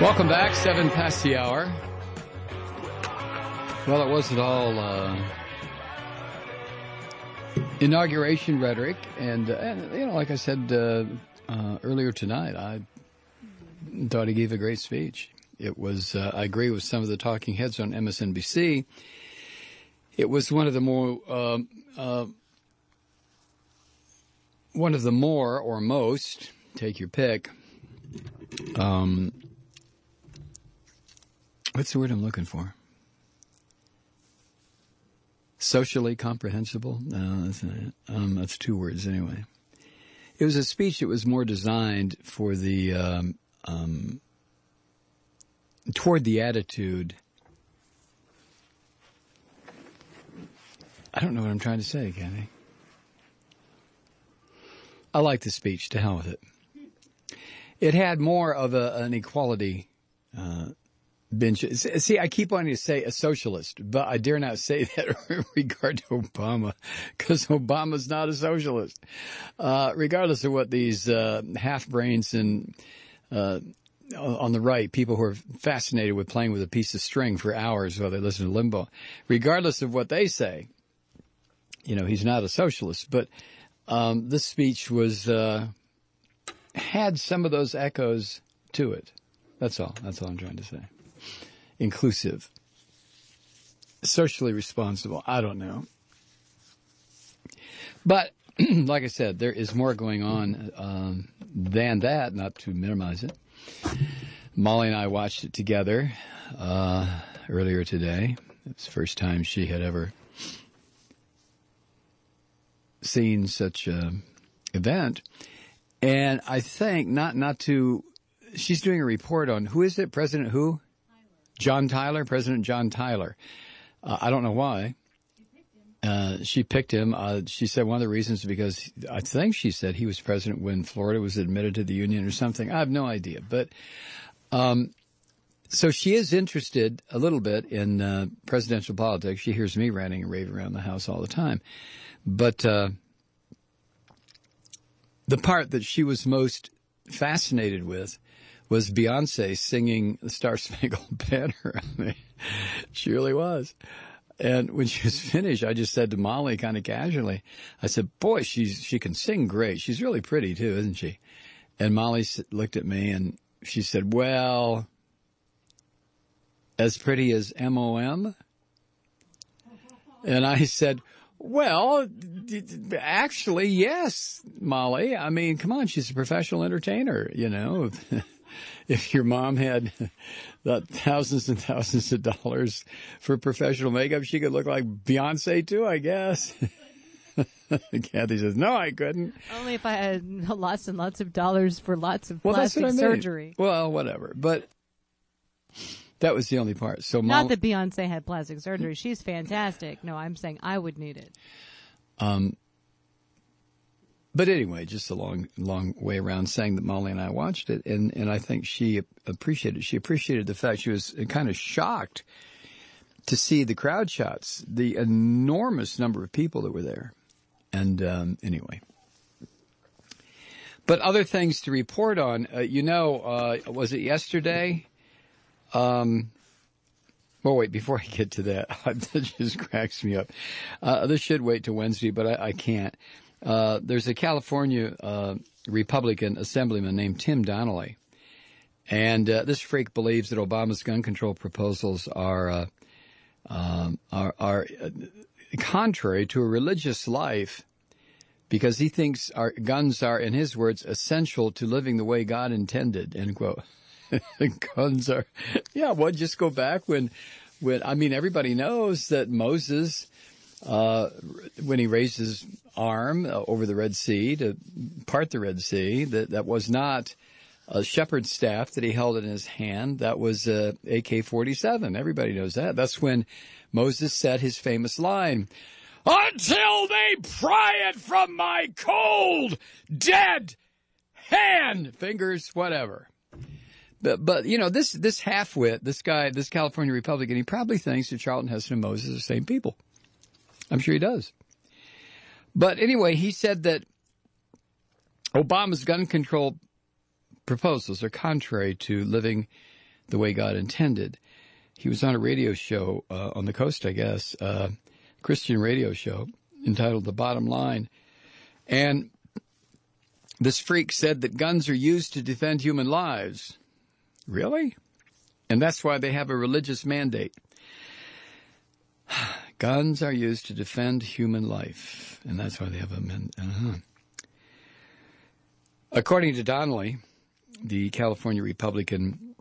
Welcome back, 7 past the hour. Well, it wasn't all inauguration rhetoric, and you know, like I said earlier tonight, I thought he gave a great speech. It was, I agree with some of the talking heads on MSNBC. It was one of the more or most, take your pick. What's the word I'm looking for? Socially comprehensible? No, that's not it. That's two words anyway. It was a speech that was more designed for the, toward the attitude. I don't know what I'm trying to say, Kenny. I like the speech. To hell with it. It had more of an equality, bench. See, I keep wanting to say a socialist, but I dare not say that in regard to Obama, because Obama's not a socialist. Regardless of what these half-brains and on the right, people who are fascinated with playing with a piece of string for hours while they listen to Limbaugh, regardless of what they say, you know, he's not a socialist. But this speech was had some of those echoes to it. That's all. That's all I'm trying to say. Inclusive, socially responsible. I don't know. But like I said, there is more going on than that, not to minimize it. Molly and I watched it together earlier today. It's the first time she had ever seen such an event. And I think, not to, she's doing a report on, who is it? President who? John Tyler, President John Tyler. I don't know why. She picked him. She said one of the reasons is because I think she said he was president when Florida was admitted to the Union or something. I have no idea. But so she is interested a little bit in presidential politics. She hears me ranting and raving around the house all the time. But the part that she was most fascinated with was Beyonce singing the Star Spangled Banner. I mean, she really was. And when she was finished, I just said to Molly kind of casually, I said, boy, she can sing great. She's really pretty too, isn't she? And Molly looked at me and she said, well, as pretty as M.O.M.? And I said, well, actually, yes, Molly. I mean, come on, she's a professional entertainer, you know. If your mom had thousands and thousands of dollars for professional makeup, she could look like Beyonce too, I guess. Kathy says, no, I couldn't. Only if I had lots and lots of dollars for lots of plastic surgery. Well, whatever. But that was the only part. So not that Beyonce had plastic surgery. She's fantastic. No, I'm saying I would need it. But anyway, just a long way around saying that Molly and I watched it, and I think she appreciated it. She appreciated the fact she was kind of shocked to see the crowd shots, the enormous number of people that were there. And anyway. But other things to report on, was it yesterday? Well, wait, before I get to that, that just cracks me up. This should wait till Wednesday, but I can't. There's a California Republican assemblyman named Tim Donnelly, and this freak believes that Obama's gun control proposals are contrary to a religious life, because he thinks our guns are, in his words, essential to living the way God intended. End quote. Guns are, yeah. Well, just go back when I mean, everybody knows that Moses, when he raised his arm over the Red Sea to part the Red Sea, that was not a shepherd's staff that he held in his hand. That was a AK-47. Everybody knows that. That's when Moses said his famous line, "Until they pry it from my cold, dead hand, fingers, whatever." But you know, this halfwit, this guy, this California Republican, he probably thinks that Charlton Heston and Moses are the same people. I'm sure he does. But anyway, he said that Obama's gun control proposals are contrary to living the way God intended. He was on a radio show on the coast, I guess, Christian radio show entitled The Bottom Line. And this freak said that guns are used to defend human lives. Really? And that's why they have a religious mandate. Guns are used to defend human life. And that's why they have a mandate. According to Donnelly, the California Republican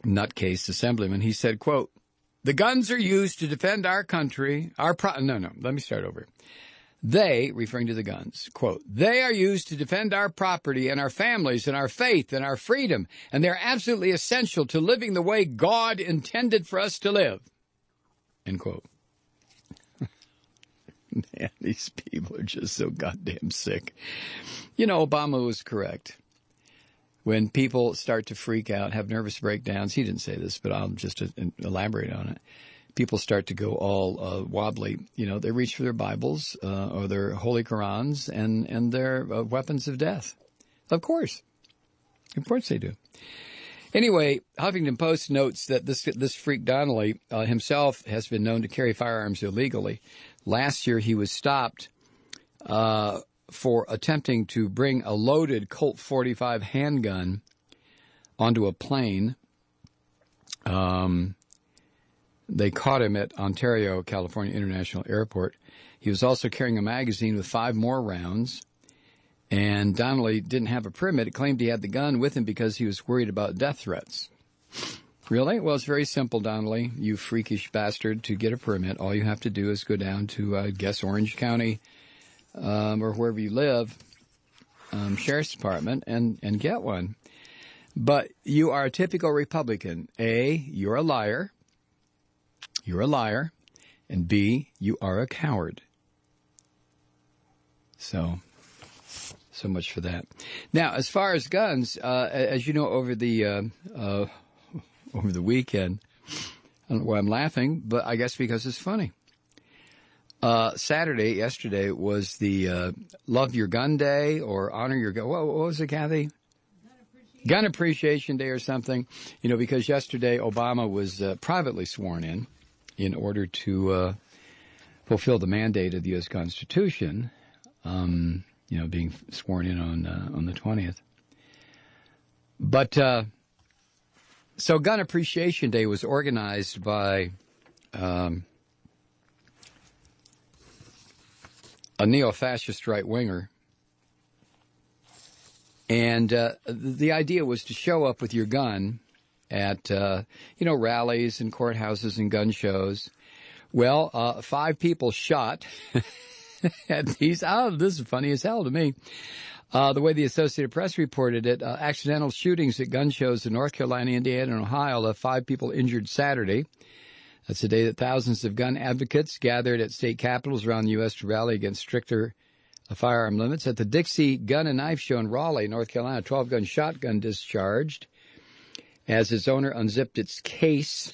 nutcase assemblyman, he said, quote, "The guns are used to defend our country, let me start over. They, referring to the guns, quote, "They are used to defend our property and our families and our faith and our freedom, and they're absolutely essential to living the way God intended for us to live," end quote. Man, these people are just so goddamn sick. You know, Obama was correct. When people start to freak out, have nervous breakdowns, he didn't say this, but I'll just elaborate on it. People start to go all wobbly. You know, they reach for their Bibles or their Holy Qurans and their weapons of death. Of course they do. Anyway, Huffington Post notes that this freak Donnelly himself has been known to carry firearms illegally. Last year, he was stopped for attempting to bring a loaded Colt 45 handgun onto a plane. They caught him at Ontario, California International Airport. He was also carrying a magazine with 5 more rounds. And Donnelly didn't have a permit. He claimed he had the gun with him because he was worried about death threats. Really? Well, it's very simple, Donnelly, you freakish bastard. To get a permit, all you have to do is go down to, Orange County or wherever you live, Sheriff's Department, and get one. But you are a typical Republican. A, you're a liar. You're a liar. And B, you are a coward. So much for that. Now, as far as guns, as you know, over the weekend, I don't know why I'm laughing, but I guess because it's funny. Yesterday, was the Love Your Gun Day or Honor Your Gun. What was it, Kathy? Gun Appreciation Day or something. You know, because yesterday Obama was privately sworn in order to fulfill the mandate of the U.S. Constitution. Being sworn in on the 20th. But so Gun Appreciation Day was organized by a neo-fascist right-winger. And the idea was to show up with your gun at, rallies and courthouses and gun shows. Well, 5 people shot at these. This is funny as hell to me. The way the Associated Press reported it, accidental shootings at gun shows in North Carolina, Indiana, and Ohio left 5 people injured Saturday. That's the day that thousands of gun advocates gathered at state capitals around the U.S. to rally against stricter firearm limits. At the Dixie Gun and Knife Show in Raleigh, North Carolina, a 12-gun shotgun discharged as its owner unzipped its case,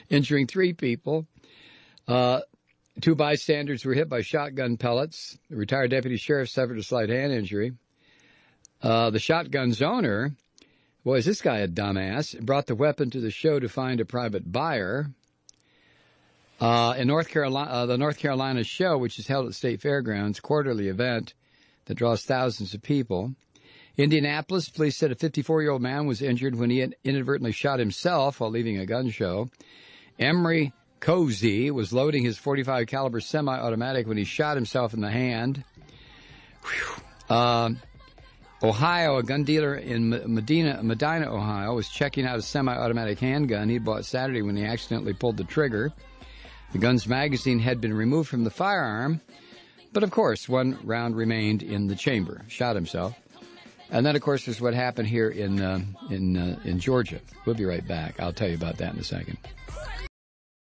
injuring 3 people. 2 bystanders were hit by shotgun pellets. The retired deputy sheriff suffered a slight hand injury. The shotgun's owner, boy, is this guy a dumbass, brought the weapon to the show to find a private buyer. In North Carolina, the North Carolina show, which is held at State Fairgrounds, quarterly event that draws thousands of people. Indianapolis, police said a 54-year-old man was injured when he inadvertently shot himself while leaving a gun show. Emory Cozy was loading his .45 caliber semi-automatic when he shot himself in the hand. Ohio, a gun dealer in Medina, Ohio, was checking out a semi-automatic handgun he bought Saturday when he accidentally pulled the trigger. The gun's magazine had been removed from the firearm, but of course, 1 round remained in the chamber. Shot himself. And then, of course, there's what happened here in Georgia. We'll be right back. I'll tell you about that in a second.